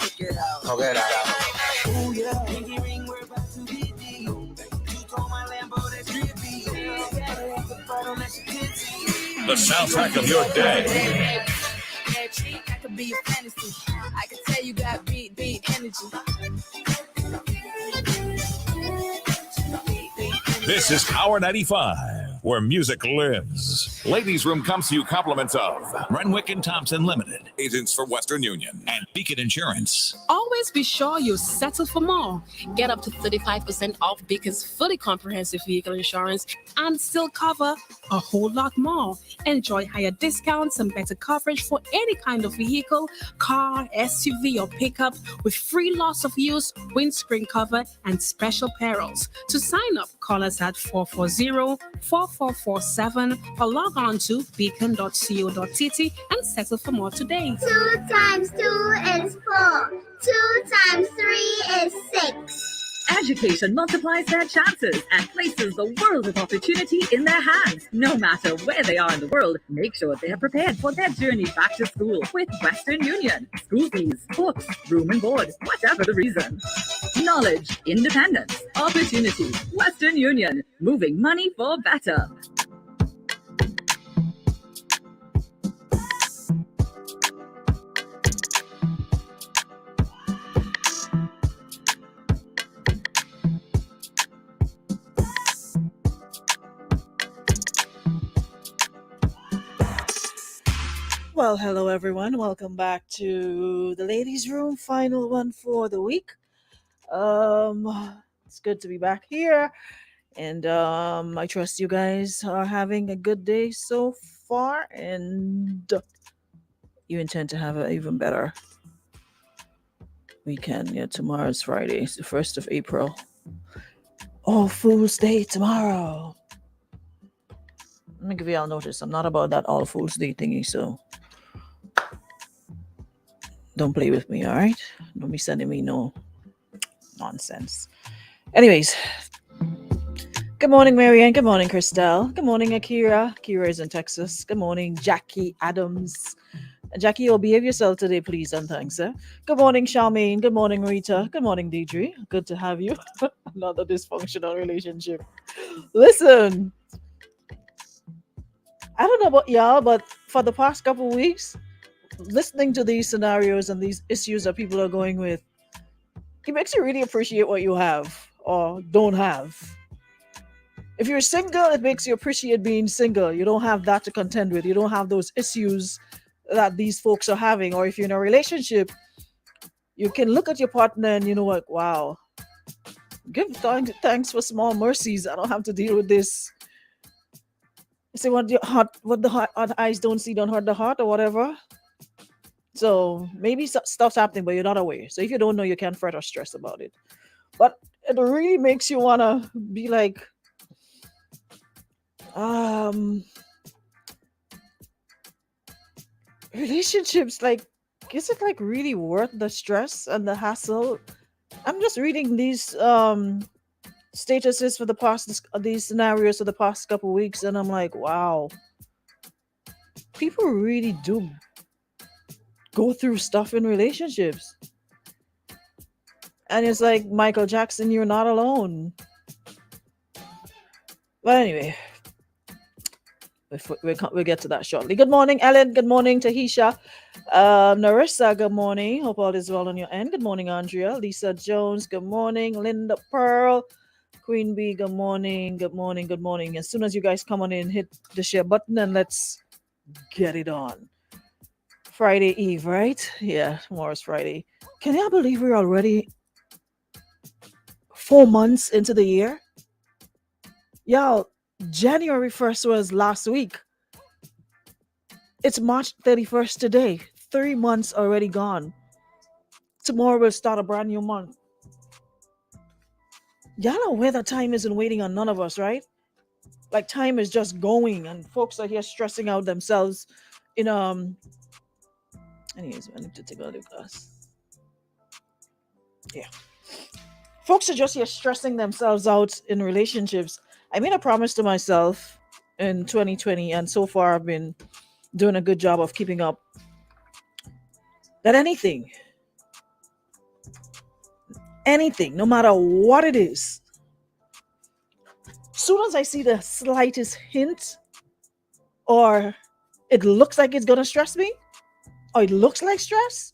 Okay, Oh yeah, pinky ring, we're about to get deep. You told my Lambo that's drippy. The soundtrack of your day. I could be a fantasy. I could tell you got beat energy. This is Power 95, where music lives. Ladies' Room comes to you compliments of Renwick and Thompson Limited, agents for Western Union, and Beacon Insurance. Always be sure you settle for more. Get up to 35% off Beacon's fully comprehensive vehicle insurance and still cover a whole lot more. Enjoy higher discounts and better coverage for any kind of vehicle, car, SUV, or pickup with free loss of use, windscreen cover, and special perils. To sign up, call us at 440-4447 or log on to beacon.co.tt and settle for more today. 2 times 2 is 4. 2 times 3 is 6. Education multiplies their chances and places the world of opportunity in their hands. No matter where they are in the world, make sure they are prepared for their journey back to school with Western Union. School fees, books, room and board, whatever the reason. Knowledge, independence, opportunity. Western Union, moving money for better. Well, hello everyone. Welcome back to the ladies' room, final one for the week. It's good to be back here, and I trust you guys are having a good day so far, and you intend to have an even better weekend. Yeah, tomorrow's Friday, it's the 1st of April. All Fool's Day tomorrow. Let me give you all notice. I'm not about that All Fool's Day thingy, so don't play with me, all right? Don't be sending me no nonsense. Anyways, good morning, Marianne. Good morning, Christelle. Good morning, Akira. Akira is in Texas. Good morning, Jackie Adams. Jackie, you'll behave yourself today, please, and thanks, sir. Good morning, Charmaine. Good morning, Rita. Good morning, Deidre. Good to have you. Another dysfunctional relationship. Listen, I don't know about y'all, but for the past couple weeks, listening to these scenarios and these issues that people are going with, it makes you really appreciate what you have or don't have. If you're single, it makes you appreciate being single. You don't have that to contend with. You don't have those issues that these folks are having. Or if you're in a relationship, you can look at your partner and you know what, wow, give thanks for small mercies. I don't have to deal with this. You say what the heart eyes don't see don't hurt the heart or whatever. So maybe stuff's happening, but you're not aware. So if you don't know, you can't fret or stress about it. But it really makes you want to be like, relationships, like, is it like really worth the stress and the hassle? I'm just reading these statuses for the past, these scenarios for the past couple weeks, and I'm like, wow, people really do go through stuff in relationships. And it's like, Michael Jackson, you're not alone. But anyway, we'll get to that shortly. Good morning, Ellen. Good morning, Tahisha. Narissa, good morning. Hope all is well on your end. Good morning, Andrea. Lisa Jones, good morning. Linda Pearl. Queen Bee, good morning. Good morning. Good morning. As soon as you guys come on in, hit the share button and let's get it on. Friday Eve, right? Yeah, tomorrow's Friday. Can y'all believe we're already 4 months into the year? Y'all, January 1st was last week. It's March 31st today. 3 months already gone. Tomorrow we'll start a brand new month. Y'all know where the time isn't waiting on none of us, right? Like, time is just going and folks are here stressing out themselves in anyways, I need to take a look at us. Yeah. Folks are just here stressing themselves out in relationships. I made a promise to myself in 2020, and so far I've been doing a good job of keeping up, that anything anything, no matter what it is. Soon as I see the slightest hint, or it looks like it's gonna stress me, or it looks like stress,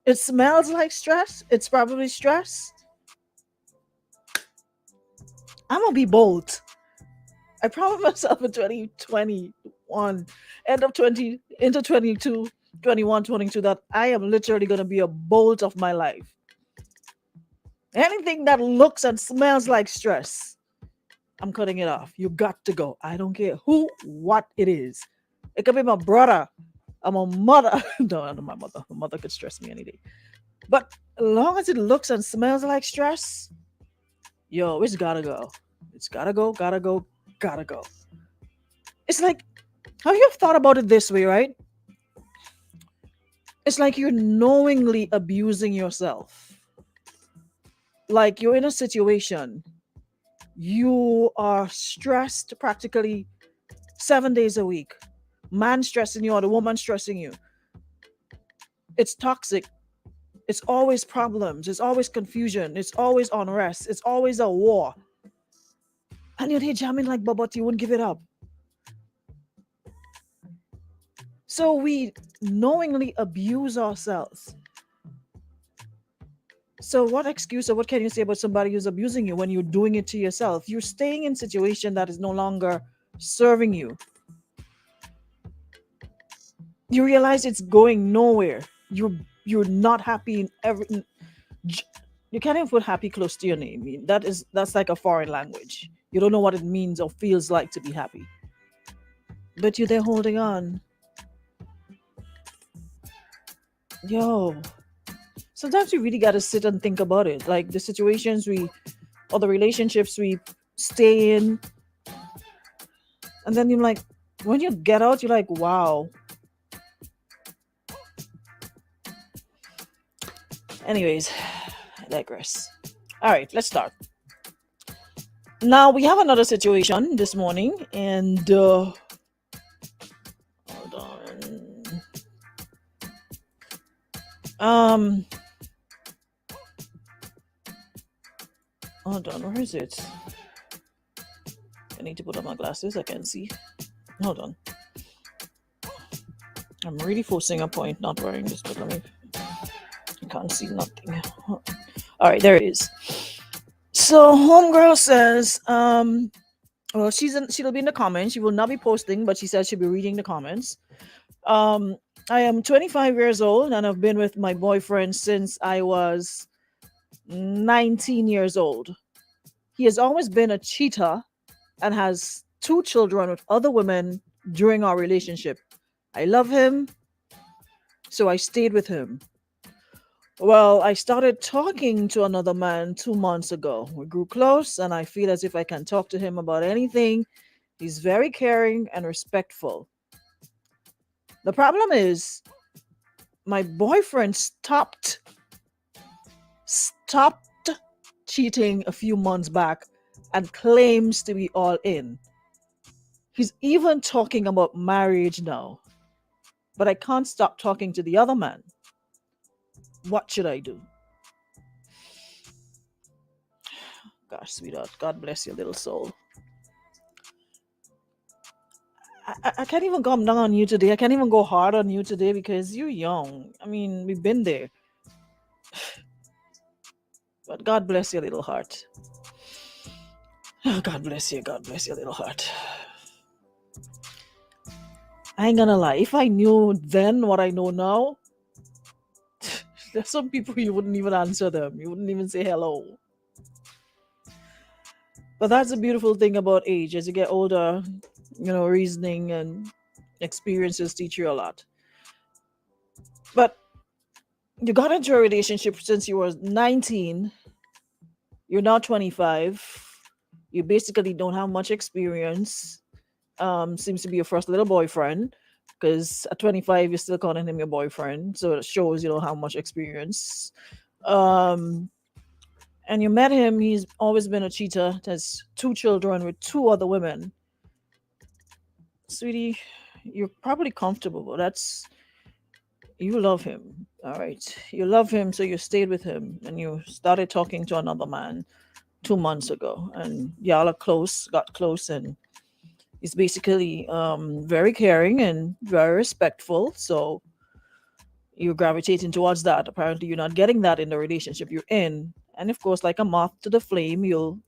it smells like stress, it's probably stress, I'm gonna be bold. I promised myself in 2021, end of 20, into 22, 21, 22, that I am literally gonna be a bolt of my life. Anything that looks and smells like stress, I'm cutting it off. You got to go. I don't care who, what it is. It could be my brother. I'm a mother. No, not my mother. My mother could stress me any day. But as long as it looks and smells like stress, yo, it's gotta go. It's gotta go, gotta go, gotta go. It's like, have you ever thought about it this way, right? It's like you're knowingly abusing yourself. Like you're in a situation, you are stressed practically 7 days a week. Man stressing you or the woman stressing you. It's toxic. It's always problems. It's always confusion. It's always unrest. It's always a war. And you're there jamming like Bubba, you wouldn't give it up. So we knowingly abuse ourselves. So what excuse or what can you say about somebody who's abusing you when you're doing it to yourself? You're staying in a situation that is no longer serving you. You realize it's going nowhere. You're not happy in every. You can't even put happy close to your name. I mean, that's like a foreign language. You don't know what it means or feels like to be happy. But you're there holding on. Yo. Sometimes we really got to sit and think about it. Like the situations or the relationships we stay in. And then you're like, when you get out, you're like, wow. Anyways, I digress. All right, let's start. Now we have another situation this morning, and hold on. Hold on, where is it? I need to put on my glasses. I can't see. Hold on. I'm really forcing a point not wearing this, but let me. I can't see nothing. All right, there it is. So homegirl says, well, she'll be in the comments. She will not be posting, but she says she'll be reading the comments. I am 25 years old and I've been with my boyfriend since I was 19 years old. He has always been a cheater and has 2 children with other women during our relationship. I love him, so I stayed with him. Well, I started talking to another man 2 months ago. We grew close and I feel as if I can talk to him about anything. He's very caring and respectful. The problem is my boyfriend stopped cheating a few months back and claims to be all in. He's even talking about marriage now. But I can't stop talking to the other man. What should I do? Gosh, sweetheart, God bless your little soul. I can't even come down on you today. I can't even go hard on you today because you're young. I mean, we've been there. But God bless your little heart. Oh, God bless you. God bless your little heart. I ain't gonna lie. If I knew then what I know now, there's some people you wouldn't even answer them. You wouldn't even say hello. But that's the beautiful thing about age. As you get older, reasoning and experiences teach you a lot. But you got into a relationship since you were 19. You're now 25. You basically don't have much experience. Seems to be your first little boyfriend. Because at 25, you're still calling him your boyfriend. So it shows you don't have much experience. And you met him. He's always been a cheater. Has 2 children with 2 other women. Sweetie, you're probably comfortable. But You love him. All right. You love him, so you stayed with him and you started talking to another man 2 months ago. And y'all are close, got close, and he's basically very caring and very respectful. So you're gravitating towards that. Apparently, you're not getting that in the relationship you're in. And of course, like a moth to the flame, you'll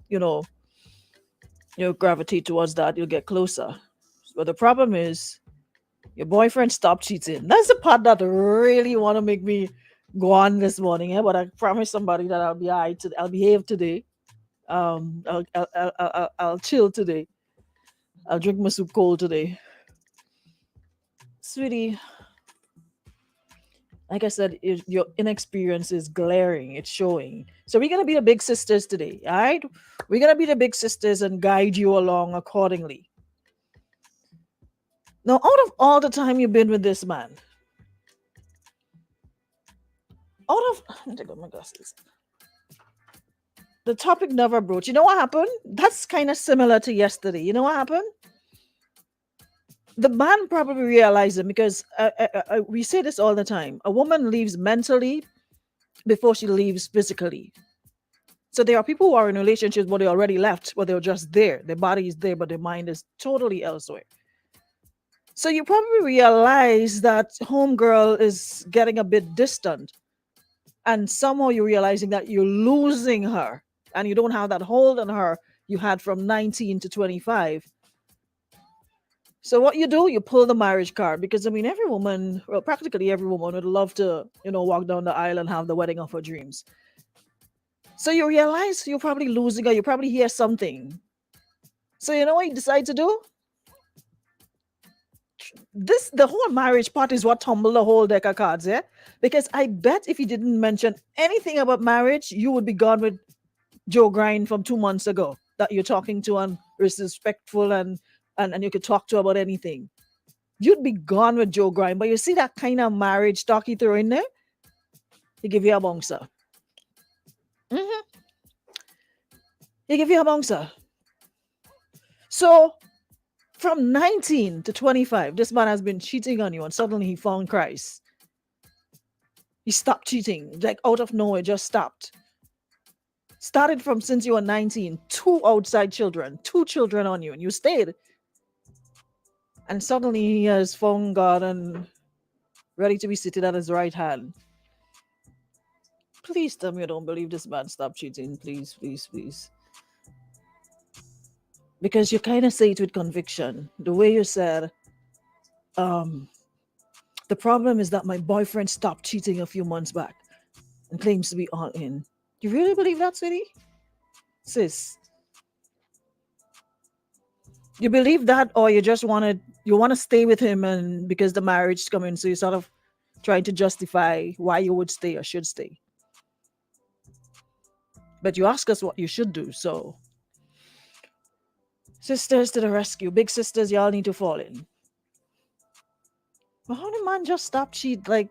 gravitate towards that. You'll get closer. But the problem is, your boyfriend stopped cheating. That's the part that really want to make me go on this morning. But I promise somebody that I'll be alright. I'll behave today. I'll chill today. I'll drink my soup cold today, sweetie. Like I said, your inexperience is glaring. It's showing. So we're gonna be the big sisters today. All right, we're gonna be the big sisters and guide you along accordingly. Now, out of all the time you've been with this man, let me take off my glasses. The topic never broached. You know what happened? That's kind of similar to yesterday. You know what happened? The man probably realized it because we say this all the time. A woman leaves mentally before she leaves physically. So there are people who are in relationships where they already left, but they're just there. Their body is there, but their mind is totally elsewhere. So you probably realize that homegirl is getting a bit distant. And somehow you're realizing that you're losing her and you don't have that hold on her you had from 19 to 25. So what you do, you pull the marriage card because I mean, every woman, well, practically every woman would love to, walk down the aisle and have the wedding of her dreams. So you realize you're probably losing her. You probably hear something. So you know what you decide to do? The whole marriage part is what tumbled the whole deck of cards, yeah? Because I bet if you didn't mention anything about marriage, you would be gone with Joe Grind from 2 months ago that you're talking to and is respectful and you could talk to about anything. You'd be gone with Joe Grind. But you see that kind of marriage talk he throw in there? He give you a bouncer. He give you a bouncer. So from 19 to 25, this man has been cheating on you and suddenly he found Christ. He stopped cheating, like out of nowhere, just stopped. Started from since you were 19, 2 outside children, 2 children on you, and you stayed. And suddenly he has found God and ready to be seated at his right hand. Please tell me you don't believe this man stopped cheating. Please, please, please. Because you kind of say it with conviction. The way you said, the problem is that my boyfriend stopped cheating a few months back and claims to be all in. You really believe that, sweetie? Sis. You believe that, or you just want to stay with him and because the marriage is coming, so you're sort of trying to justify why you would stay or should stay. But you ask us what you should do, so sisters to the rescue. Big sisters, y'all need to fall in. But how did man just stop cheat? Like,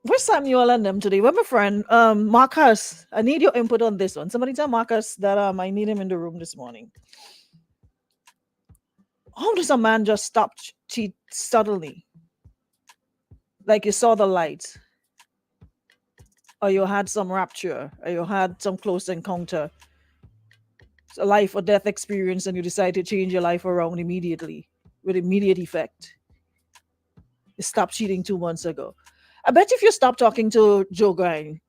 where's Samuel and them today? Where's my friend Marcus? I need your input on this one. Somebody tell Marcus that I need him in the room this morning. How does a man just stop cheat suddenly? Like you saw the light, or you had some rapture, or you had some close encounter, a life or death experience, and you decide to change your life around immediately with immediate effect. You stopped cheating 2 months ago. I bet if you stop talking to Joe Grind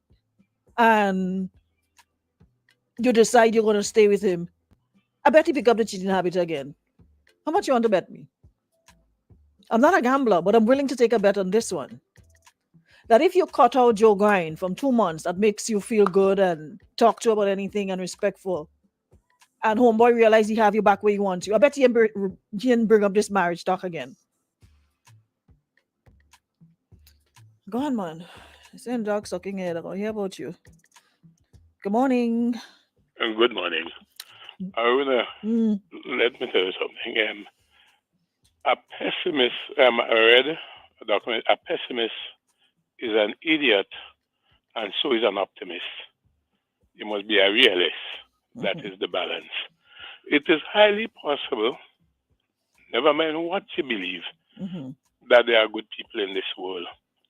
and you decide you're going to stay with him, I bet he pick up the cheating habit again. How much you want to bet me? I'm not a gambler, but I'm willing to take a bet on this one. That if you cut out Joe Grind from 2 months, that makes you feel good and talk to you about anything and respectful, and homeboy realize he have you back where he wants you, I bet he didn't bring up this marriage talk again. Go on, man. Same dog sucking head. I hear about you. Good morning. Good morning. Aruna, let me tell you something. A pessimist, I read a document, a pessimist is an idiot and so is an optimist. You must be a realist. That is the balance. It is highly possible, never mind what you believe, that there are good people in this world,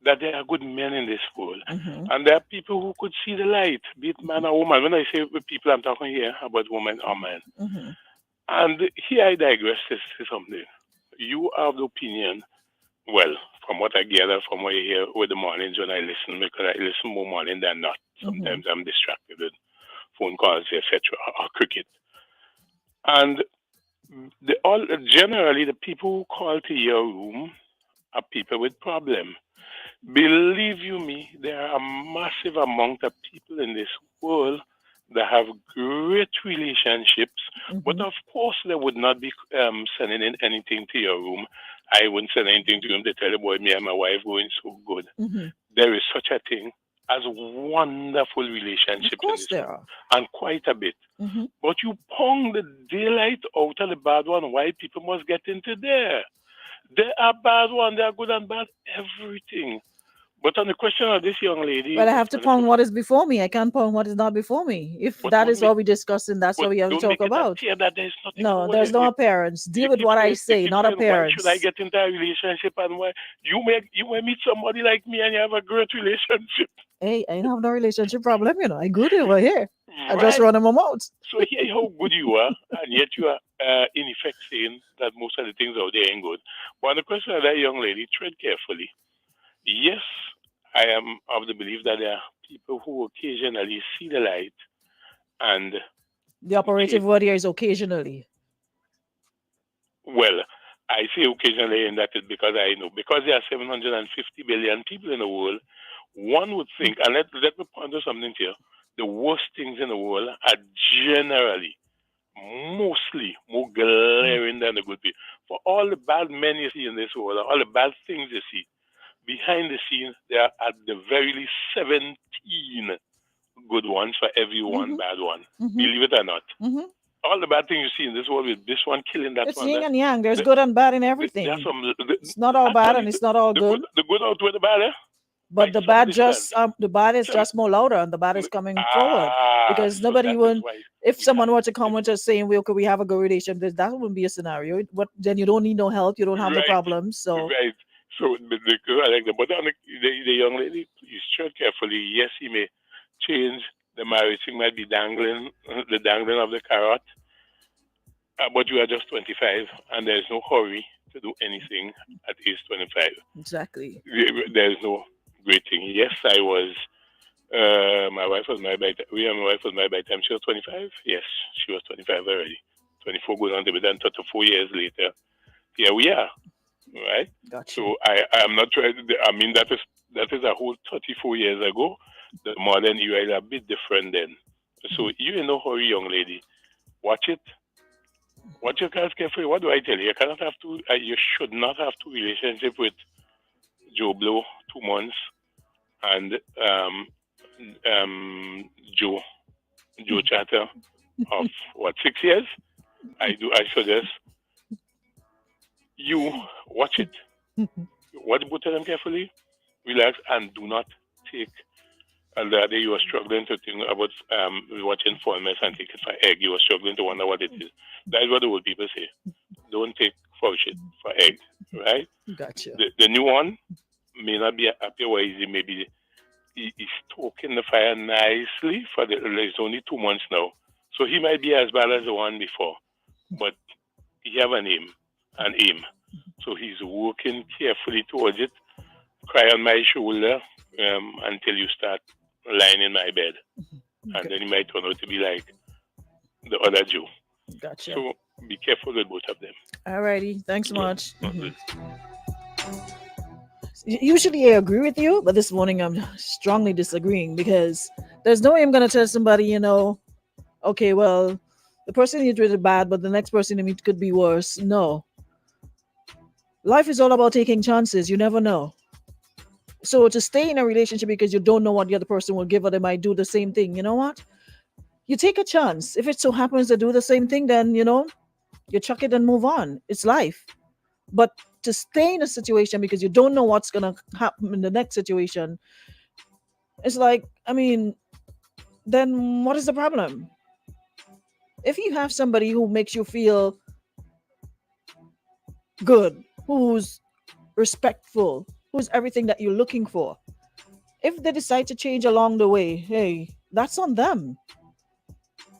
that there are good men in this world, Mm-hmm. and there are people who could see the light, be it man or woman. When I say people, I'm talking here about woman or man. Mm-hmm. And here I digress to say something. You have the opinion, well, from what I gather from what I hear with the mornings when I listen, because I listen more morning than not. Mm-hmm. Sometimes I'm distracted with phone calls, etc., or cricket. And all generally the people who call to your room are people with problem. Believe you me, there are a massive amount of people in this world that have great relationships, but Mm-hmm. of course they would not be sending in anything to your room. I wouldn't send anything to him to tell the boy me and my wife going so good. Mm-hmm. There is such a thing as wonderful Of relationships in course this there world, are. and quite a bit. Mm-hmm. But you pong the daylight out of the bad one. Why people must get into there? There are bad ones, there are good and bad, everything. But on the question of this young lady, But I have to on the pong what is before me. I can't pong what is not before me. If but that don't is make what we discuss, and that's but what we have to don't talk make it about. appear that there's nothing No, wrong with there's it. no appearance. Deal You with keep what I saying you say, keep not saying why should I appearance. get into a relationship and why you may meet somebody like me and you have a great relationship. Hey, I ain't have no relationship problem, you know. I good over here. I just Right. run them out. So here how good you are, and yet you are in effect saying that most of the things out there ain't good. But on the question of that young lady, tread carefully. Yes, I am of the belief that there are people who occasionally see the light and The operative word here is occasionally. well, I say occasionally, and that is because I know because there are 750 billion people in the world. One would think, and let me ponder something here. The worst things in the world are generally, mostly, more glaring than the good people. For all the bad men you see in this world, all the bad things you see, behind the scenes, there are at the very least 17 good ones for every one Mm-hmm. bad one. Mm-hmm. Believe it or not. Mm-hmm. All the bad things you see in this world with this one killing that It's one. yin and yang. There's good and bad in everything. There's some. It's not all bad Actually, and it's not all good. the good outweigh the bad, eh? But By the some bad distance. just the bad is Some- just more louder and the bad is coming forward. Because so nobody that is would why if we someone have were to come and just saying, well, could we have a good relationship? That wouldn't be a scenario. But then you don't need no help, you don't have the right, problems. So right. So I like that. But on the young lady, please tread carefully. Yes, he may change the marriage. He might be dangling the dangling of the carrot. But you are just 25, and there's no hurry to do anything at age 25. exactly. There's no great thing. Yes, I was. My wife was married by my wife was married by the time she was 25. Yes, she was 25 already. 24 going on to be done 34 years later. Here we are, right? Gotcha. So I'm not trying. I mean that is a whole 34 years ago. The modern era is a bit different then. So you in no hurry, young lady. Watch it. Watch your cards carefully. What do I tell you? You cannot have two. You should not have two relationship with Joe Blow 2 months and Joe Chatter of what 6 years. I suggest you watch it. Watch both of them carefully, relax, and do not take. And the other day you were struggling to think about watching Fullness and take it for egg. You were struggling to wonder what it is. That is what the old people say. Don't take for shit for egg, right? Gotcha. The new one may not be happy or easy. Maybe he's stoking the fire nicely for it's only 2 months now. So he might be as bad as the one before. But he have an aim. So he's working carefully towards it. Cry on my shoulder until you start lying in my bed. And then he might turn out to be like the other Joe. Gotcha. So be careful with both of them. Alrighty. Thanks so much. Mhm. Usually I agree with you, but this morning I'm strongly disagreeing because there's no way I'm gonna tell somebody, okay, well, the person you treated bad, but the next person you meet could be worse. No. Life is all about taking chances. You never know. So to stay in a relationship because you don't know what the other person will give or they might do the same thing, you know what? You take a chance. If it so happens to do the same thing, then you chuck it and move on. It's life. But to stay in a situation because you don't know what's gonna happen in the next situation, it's like, then what is the problem? If you have somebody who makes you feel good, who's respectful, who's everything that you're looking for. If they decide to change along the way, hey, that's on them.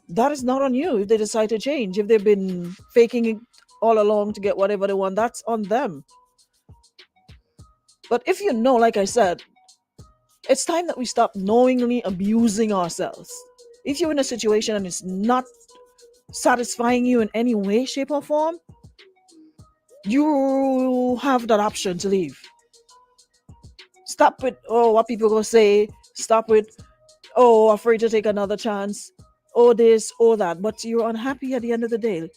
That is not on you. If they decide to change, if they've been faking it all along to get whatever they want, that's on them. But if you know, like I said, it's time that we stop knowingly abusing ourselves. If you're in a situation and it's not satisfying you in any way, shape, or form, you have that option to leave. Stop with, oh, what people gonna say. Stop with, oh, afraid to take another chance. Oh, this, oh, that. But you're unhappy at the end of the day.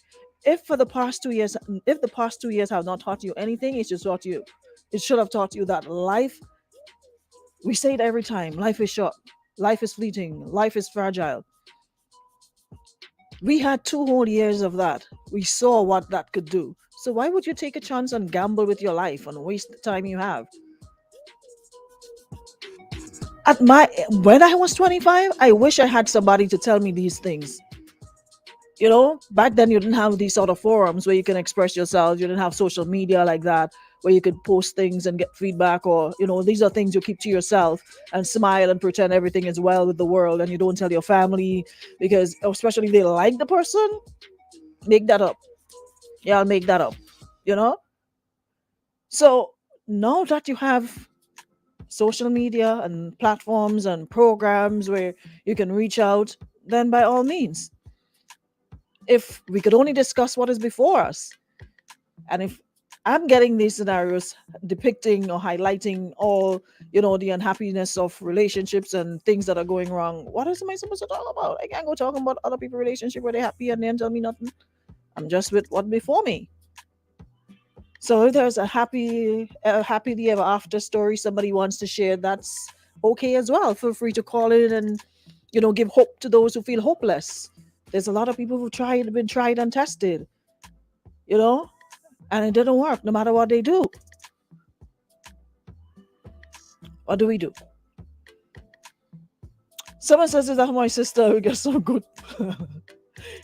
If the past 2 years have not taught you anything, it should have taught you that life, we say it every time, life is short, life is fleeting, life is fragile. We had 2 whole years of that. We saw what that could do. So why would you take a chance and gamble with your life and waste the time you have? When I was 25, I wish I had somebody to tell me these things. You know, back then you didn't have these sort of forums where you can express yourself. You didn't have social media like that where you could post things and get feedback, or, you know, these are things you keep to yourself and smile and pretend everything is well with the world, and you don't tell your family, because especially if they like the person, make that up. Yeah, I'll make that up, you know? So now that you have social media and platforms and programs where you can reach out, then by all means, if we could only discuss what is before us, and if I'm getting these scenarios depicting or highlighting all, you know, the unhappiness of relationships and things that are going wrong, what else am I supposed to talk about? I can't go talking about other people's relationship where they're happy and then tell me nothing. I'm just with what before me. So if there's a happily ever after story somebody wants to share, that's okay as well. Feel free to call in and, you know, give hope to those who feel hopeless. There's a lot of people who've been tried and tested, you know, and it didn't work no matter what they do. What do we do? Someone says, is that my sister who gets so good?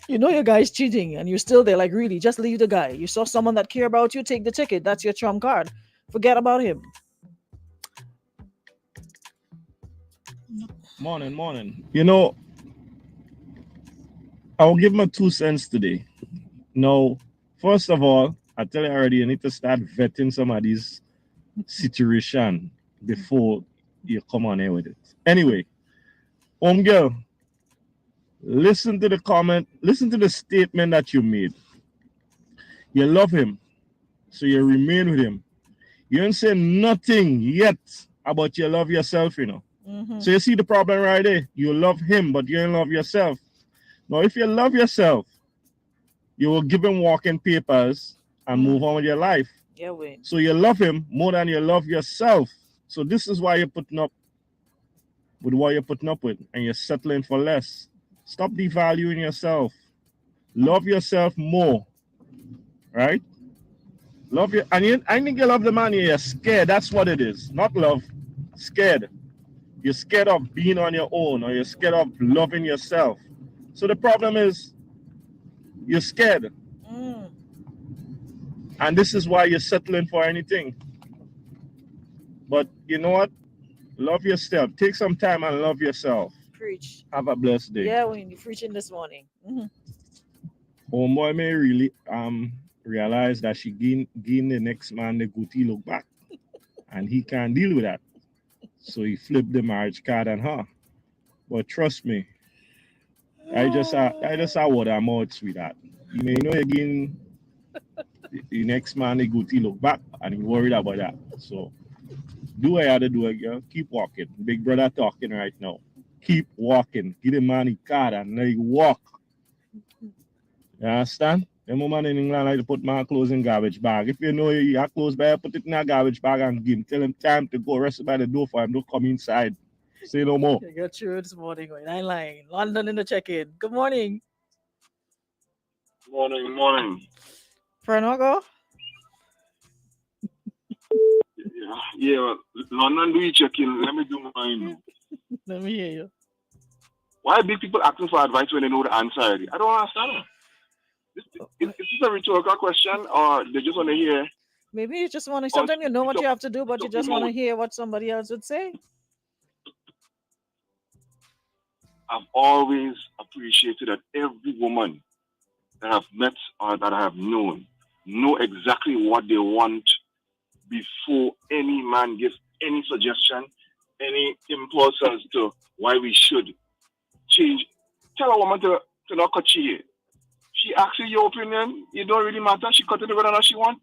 You know your guy's cheating and you're still there. Like, really, just leave the guy. You saw someone that care about you, take the ticket. That's your trump card. Forget about him. Morning. You know, I'll give my 2 cents today. Now, first of all, I tell you already, you need to start vetting some of these situations before you come on here with it. Anyway, girl, listen to the comment, listen to the statement that you made. You love him, so you remain with him. You ain't say nothing yet about you love yourself, you know. Mm-hmm. So you see the problem right there. You love him, but you don't love yourself. Now, if you love yourself, you will give him walking papers and move on with your life. Yeah, wait. So you love him more than you love yourself. So this is why you're putting up with what you're putting up with, and you're settling for less. Stop devaluing yourself. Love yourself more, right? Love you, and I think you love the man. You're scared. That's what it is. Not love. Scared. You're scared of being on your own, or you're scared of loving yourself. So the problem is you're scared. And this is why you're settling for anything. But you know what? Love yourself. Take some time and love yourself. Preach. Have a blessed day. Yeah, we're preaching this morning. Mm-hmm. Homeboy may really realize that she gain the next man the goatee look back. And he can't deal with that. So he flipped the marriage card on her. But trust me, I just saw what I'm out, sweetheart. You may know again the next man the goatee look back, and he worried about that. So do what you have to do, girl. Keep walking. Big brother talking right now. Keep walking. Give the man the card and let you walk. You understand? The woman in England like to put my clothes in garbage bag. If you know your clothes bag, put it in a garbage bag and give him. Tell him time to go. Rest by the door for him. Don't come inside. Say no more. I got you this morning. I'm lying. London in the check-in. Good morning. Morning. Fernogo? Yeah, London do you check-in. Let me do mine. Let me hear you. Why big people asking for advice when they know the answer already? I don't understand. Is this a rhetorical question, or they just want to hear Maybe you just want to. Or Sometimes you know what it's you up, have to do, but it's you up the just want to mood. hear what somebody else would say. I've always appreciated that every woman that I've met or that I have known know exactly what they want before any man gives any suggestion, any impulse as to why we should change. Tell a woman to not cut she hair. She asks you your opinion, it don't really matter. She cut it whether or not she want.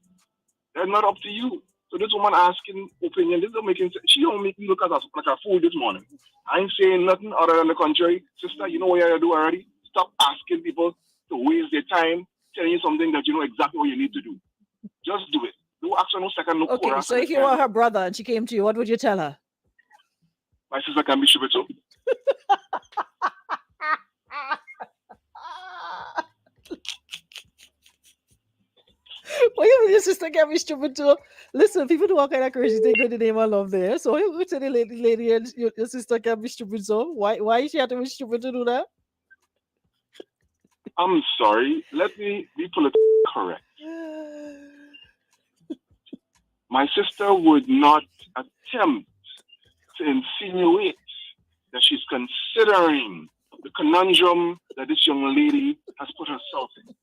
That's not up to you. So this woman asking opinion, this don't make sense. She don't make me look at us like a fool this morning. I ain't saying nothing other than the contrary. Sister, you know what you gotta do already? Stop asking people to waste their time telling you something that you know exactly what you need to do. Just do it. No action, no second, no Okay, chorus. so if you were her brother and she came to you, what would you tell her? My sister can be stupid too. What you mean your sister can be stupid too? Listen, people do all kind of crazy things with the name of love there. So you go to the lady and your sister can be stupid. So why she have to be stupid to do that? I'm sorry. Let me be politically correct. My sister would not attempt to insinuate that she's considering the conundrum that this young lady has put herself in.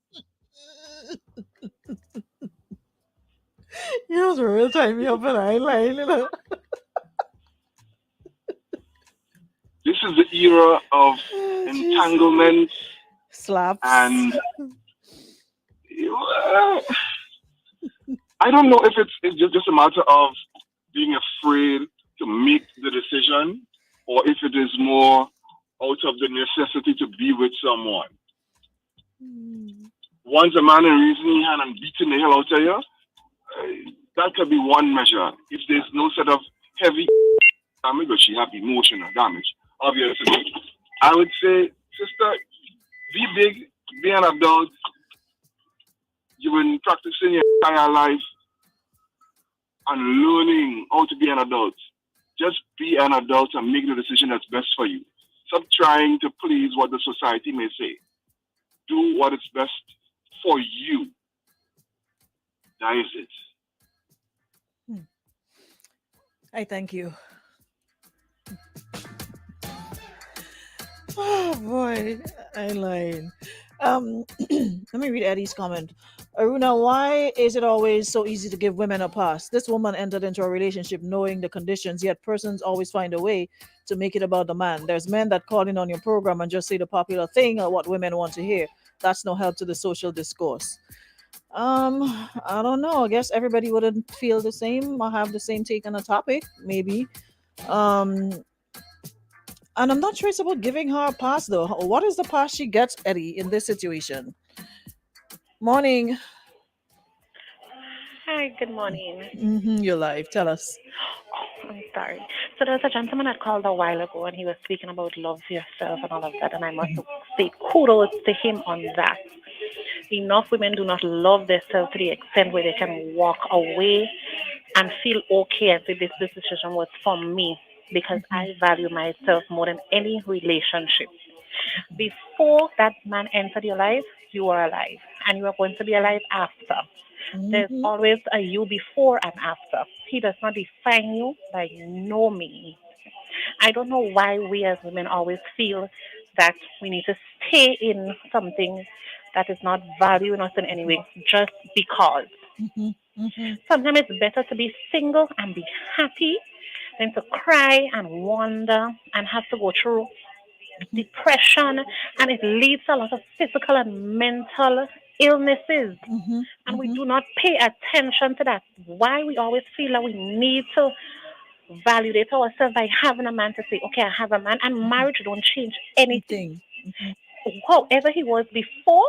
You was real time me up and I lying, you know. This is the era of entanglement Slaps. and I don't know if it's just a matter of being afraid to make the decision or if it is more out of the necessity to be with someone. Once a man in reasoning hand and beating the hell out of you, that could be one measure. If there's no sort of heavy damage, but she have emotional damage, obviously. I would say, sister, be big, be an adult. You've been practicing your entire life and learning how to be an adult. Just be an adult and make the decision that's best for you. Stop trying to please what the society may say. Do what is best for you. That is it. I thank you. Oh boy, I lied. Let me read Eddie's comment. Aruna, why is it always so easy to give women a pass? This woman entered into a relationship knowing the conditions, yet persons always find a way to make it about the man. There's men that call in on your program and just say the popular thing or what women want to hear. That's no help to the social discourse. I don't know. I guess everybody wouldn't feel the same or have the same take on a topic, maybe. And I'm not sure it's about giving her a pass though. What is the pass she gets, Eddie, in this situation? Morning. Hi, good morning. You're live. Tell us. I'm sorry. So there was a gentleman that called a while ago and he was speaking about love yourself and all of that, and I must say kudos to him on that. Enough women do not love themselves to the extent where they can walk away and feel okay and say this decision was for me because I value myself more than any relationship. Before that man entered your life, you were alive and you are going to be alive after. There's always a you before and after. He does not define you by no means. I don't know why we as women always feel that we need to stay in something that is not valuing us in any way just because. Sometimes it's better to be single and be happy than to cry and wonder and have to go through depression, and it leads to a lot of physical and mental illnesses. And we do not pay attention to that. Why we always feel that we need to validate ourselves by having a man to say, okay, I have a man, and marriage don't change anything. However he was before,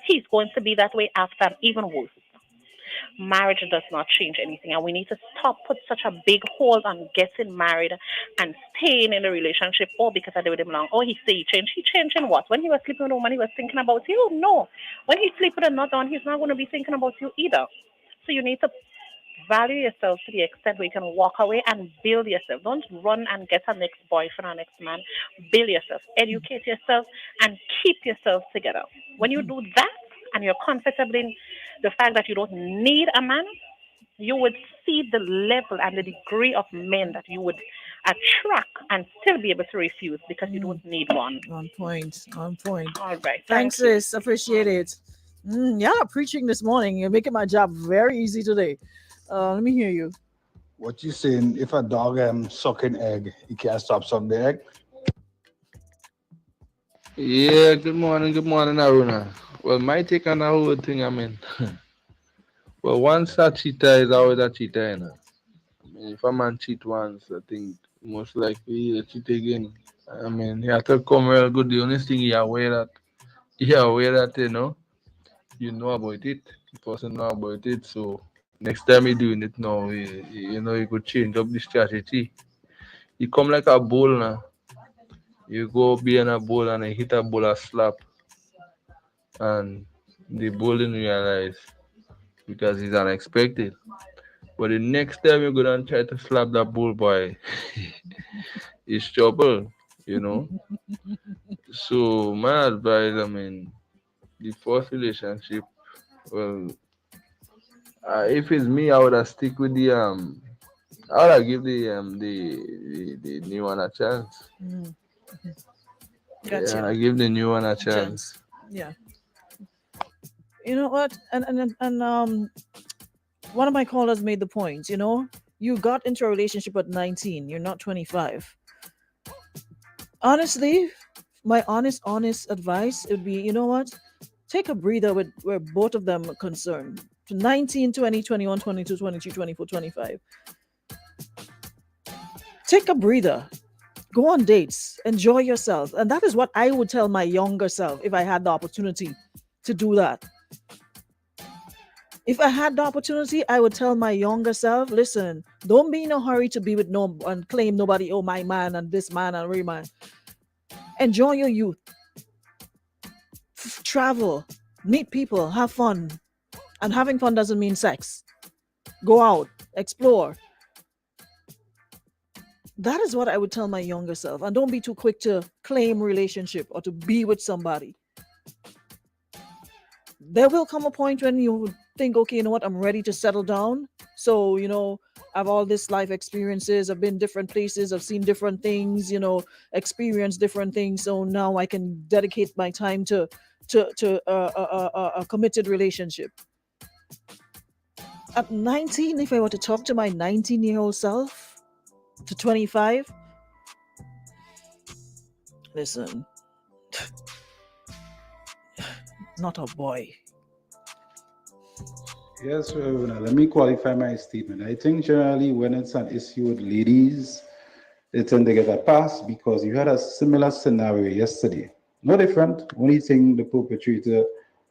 he's going to be that way after, and even worse. Marriage does not change anything, and we need to stop put such a big hold on getting married and staying in a relationship. Oh, because I did with him long. Oh, he say he changed. He changed in what? When he was sleeping with a woman, he was thinking about you. No, when he sleep with another one, he's not going to be thinking about you either. So you need to value yourself to the extent where you can walk away and build yourself. Don't run and get a next boyfriend or next man. Build yourself, educate yourself, and keep yourself together. When you do that and you're comfortable in the fact that you don't need a man, you would see the level and the degree of men that you would attract and still be able to refuse because you don't need one. On point. On point. All right. Thanks, Thank you. sis. Appreciate it. Y'all are preaching this morning. You're making my job very easy today. Let me hear you. What you saying? If a dog sucking egg, he can't stop sucking the egg. Yeah, good morning, Aruna. Well, my take on the whole thing, well, once a cheater is always a cheater, you know. If a man cheat once, I think most likely he'll cheat again. He has to come real good. The only thing you're aware that, you know about it. The person know about it. So next time you're doing it now, you could change up the strategy. You come like a bull now. You go behind a bull and you hit a bull a slap. And the bull didn't realize because it's unexpected. But the next time you go and try to slap that bull boy, it's trouble, So my advice, the first relationship, well, if it's me, I would have stick with I would have give the new one a chance. Gotcha. Yeah, I give the new one a chance. Yeah. You know what? And one of my callers made the point, you got into a relationship at 19, you're not 25. Honestly, my honest advice would be, you know what? Take a breather with where both of them are concerned. 19, 20, 21, 22, 23, 24, 25. Take a breather. Go on dates. Enjoy yourself. And that is what I would tell my younger self if I had the opportunity to do that. If I had the opportunity, I would tell my younger self, listen, don't be in a hurry to be with and claim nobody, oh, my man and this man and re man. Enjoy your youth. Travel, meet people, have fun. And having fun doesn't mean sex. Go out, explore. That is what I would tell my younger self. And don't be too quick to claim relationship or to be with somebody. There will come a point when you think, okay, you know what, I'm ready to settle down. So, I have all this life experiences. I've been different places. I've seen different things, experienced different things. So now I can dedicate my time to a committed relationship. At 19, if I were to talk to my 19-year-old self to 25, listen, not a boy. Yes, let me qualify my statement. I think generally when it's an issue with ladies, they tend to get a pass because you had a similar scenario yesterday. No different. Only thing the perpetrator,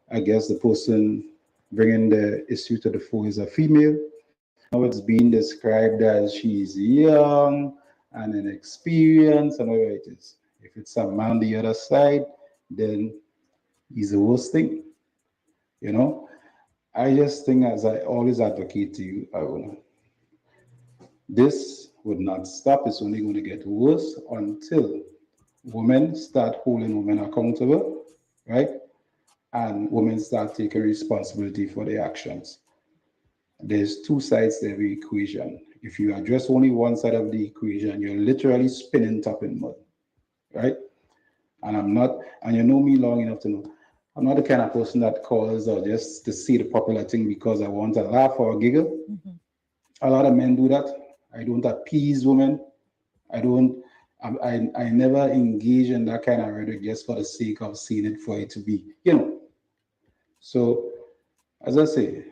I guess the person bringing the issue to the fore is a female. Now it's being described as she's young and inexperienced and whatever it is. If it's a man on the other side, then he's the worst thing. I just think, as I always advocate to you, Aruna, this would not stop. It's only going to get worse until women start holding women accountable, right? And women start taking responsibility for their actions. There's two sides to every equation. If you address only one side of the equation, you're literally spinning top in mud, right? And you know me long enough to know, I'm not the kind of person that calls or just to see the popular thing because I want to laugh or giggle. Mm-hmm. A lot of men do that. I don't appease women. I never engage in that kind of rhetoric just for the sake of seeing it for it to be, So, as I say,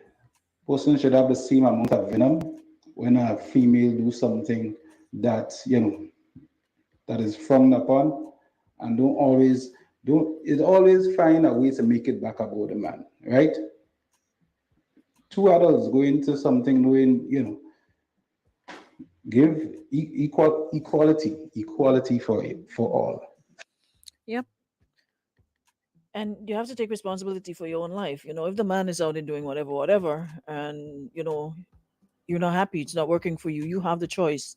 person should have the same amount of venom when a female do something that, that is frowned upon, and it's always find a way to make it back about the man, right? Two adults go into something knowing, give equality for all. Yep. And you have to take responsibility for your own life. If the man is out and doing whatever, and, you're not happy, it's not working for you, you have the choice.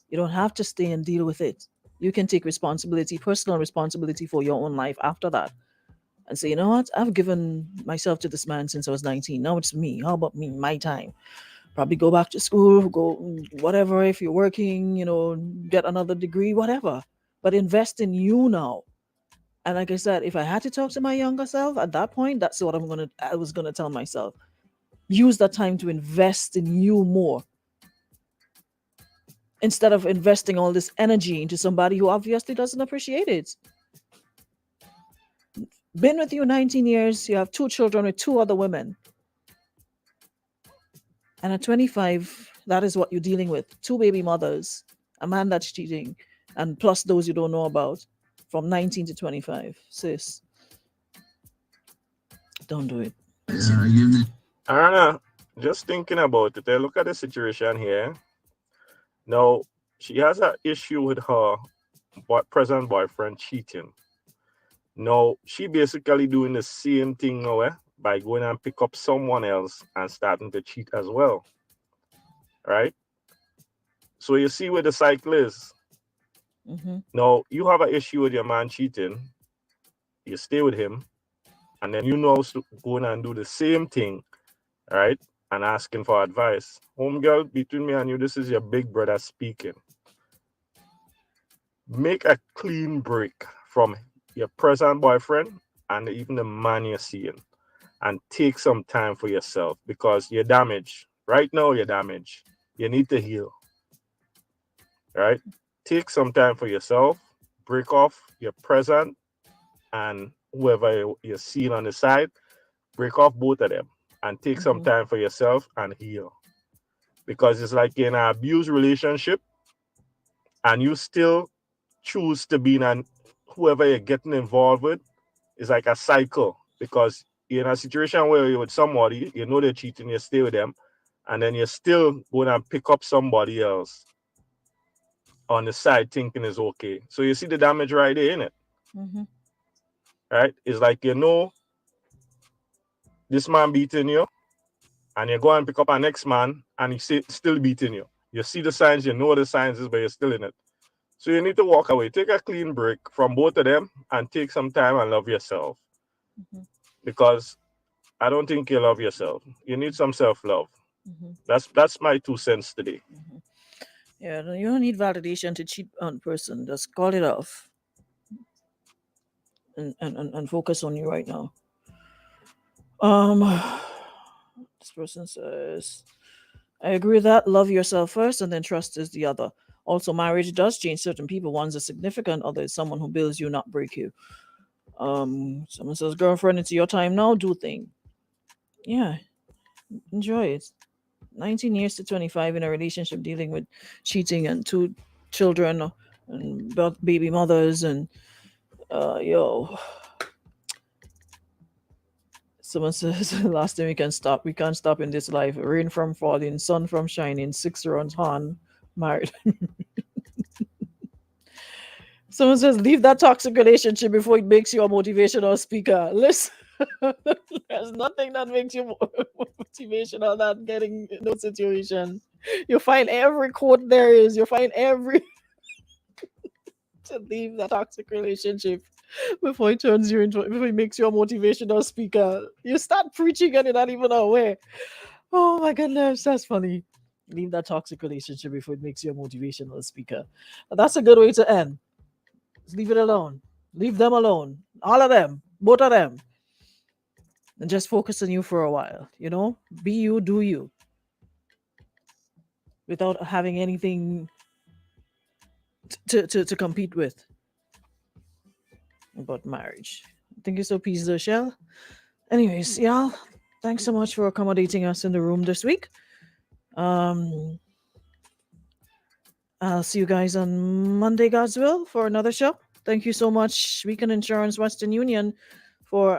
You don't have to stay and deal with it. You can take personal responsibility for your own life after that. And say, you know what? I've given myself to this man since I was 19. Now it's me. How about me? My time. Probably go back to school, go whatever. If you're working, get another degree, whatever. But invest in you now. And like I said, if I had to talk to my younger self at that point, that's what I was gonna tell myself. Use that time to invest in you more. Instead of investing all this energy into somebody who obviously doesn't appreciate it. Been with you 19 years, you have 2 children with 2 other women. And at 25, that is what you're dealing with. 2 baby mothers, a man that's cheating, and plus those you don't know about. From 19 to 25, sis. Don't do it. Anna, just thinking about it, look at the situation here. Now, she has an issue with her present boyfriend cheating. Now, she basically doing the same thing now, by going and pick up someone else and starting to cheat as well. Right? So you see where the cycle is. Mm-hmm. Now, you have an issue with your man cheating. You stay with him. And then you know going and do the same thing, right? And asking for advice. Homegirl, between me and you, this is your big brother speaking. Make a clean break from your present boyfriend and even the man you're seeing. And take some time for yourself because you're damaged. Right now, you're damaged. You need to heal. Right? Take some time for yourself. Break off your present and whoever you're seeing on the side. Break off both of them. And take some time for yourself and heal. Because it's like in an abused relationship and you still choose to be in whoever you're getting involved with. It's like a cycle. Because you're in a situation where you're with somebody, you know they're cheating, you stay with them, and then you're still going to pick up somebody else on the side thinking it's okay. So you see the damage right there, innit? Mm-hmm. Right? It's like, this man beating you, and you go and pick up our next man, and he's still beating you. You see the signs, you know the signs is, but you're still in it. So you need to walk away. Take a clean break from both of them and take some time and love yourself. Mm-hmm. Because I don't think you love yourself. You need some self-love. Mm-hmm. That's my 2 cents today. Mm-hmm. Yeah, no, you don't need validation to cheat on a person. Just call it off. And focus on you right now. This person says, I agree with that. Love yourself first and then trust is the other. Also, marriage does change certain people. One's a significant other is someone who builds you, not break you. Someone says, girlfriend, it's your time now. Do thing. Yeah. Enjoy it. 19 years to 25 in a relationship dealing with cheating and 2 children and baby mothers and someone says last thing we can't stop in this life. Rain from falling, sun from shining, 6 runs on, married. Someone says leave that toxic relationship before it makes you a motivational speaker. Listen, there's nothing that makes you more motivational than getting in those situations. You find every quote there is. You find every to leave that toxic relationship before it turns you into, before it makes you a motivational speaker. You start preaching and you're not even aware. Oh my goodness, that's funny. Leave that toxic relationship before it makes you a motivational speaker. That's a good way to end. Just leave it alone. Leave them alone. All of them. Both of them. And just focus on you for a while. Be you, do you. Without having anything to compete with about marriage. Thank you so peace, Shell. Anyways, y'all, thanks so much for accommodating us in the room this week. I'll see you guys on Monday, God's will, for another show. Thank you so much, Beacon Insurance Western Union, for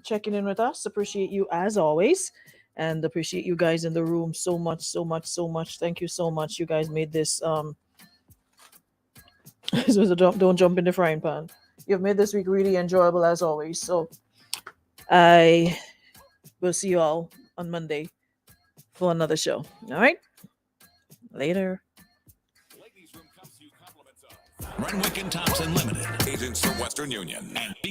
checking in with us. Appreciate you as always, and appreciate you guys in the room so much. Thank you so much. You guys made this don't jump in the frying pan. You've made this week really enjoyable as always. So I will see you all on Monday for another show. All right? Later. Renwick and Thompson Limited, agents for Western Union and